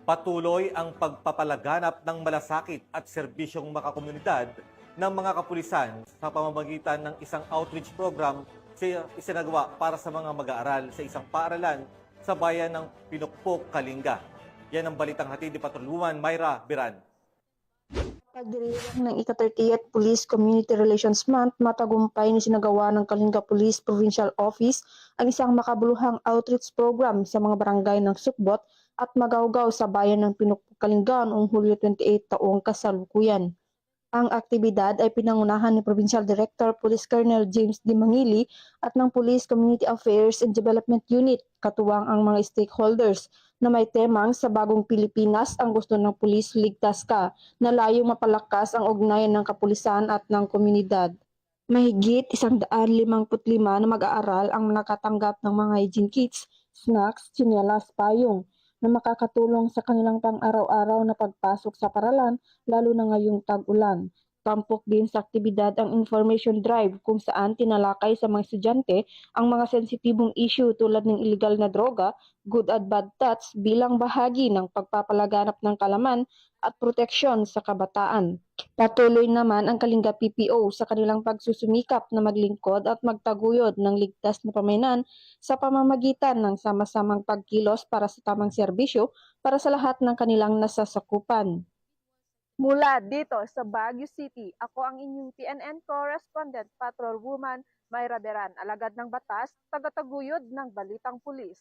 Patuloy ang pagpapalaganap ng malasakit at serbisyong makakomunidad ng mga kapulisan sa pamamagitan ng isang outreach program isinagawa para sa mga mag-aaral sa isang paaralan sa bayan ng Pinukpok, Kalinga. Yan ang balitang hatid ni Patrolwoman Myra Biran. Pagdiriwang ng ika-30th Police Community Relations Month, matagumpay na sinagawa ng Kalinga Police Provincial Office ang isang makabuluhang outreach program sa mga barangay ng Sukbot at Magawgaw sa bayan ng Pinukpok, Kalinga noong Hulyo 28 taong kasalukuyan. Ang aktibidad ay pinangunahan ni Provincial Director Police Colonel James D. Mangili at ng Police Community Affairs and Development Unit, katuwang ang mga stakeholders na may temang sa bagong Pilipinas ang gusto ng pulis ligtas ka, na layong mapalakas ang ugnayan ng kapulisan at ng komunidad. Mahigit 155 na mag-aaral ang nakatanggap ng mga hygiene kits, snacks, tsinelas, payong na makakatulong sa kanilang pang-araw-araw na pagpasok sa paaralan, lalo na ngayong tag-ulan. Tampok din sa aktibidad ang information drive kung saan tinalakay sa mga estudyante ang mga sensitibong issue tulad ng illegal na droga, good at bad touch bilang bahagi ng pagpapalaganap ng kalaman at proteksyon sa kabataan. Patuloy naman ang Kalinga PPO sa kanilang pagsusumikap na maglingkod at magtaguyod ng ligtas na pamayanan sa pamamagitan ng sama-samang pagkilos para sa tamang serbisyo para sa lahat ng kanilang nasasakupan. Mula dito sa Baguio City, ako ang inyong TNN correspondent, Patrolwoman Myra Beran, alagad ng batas, tagataguyod ng Balitang Pulis.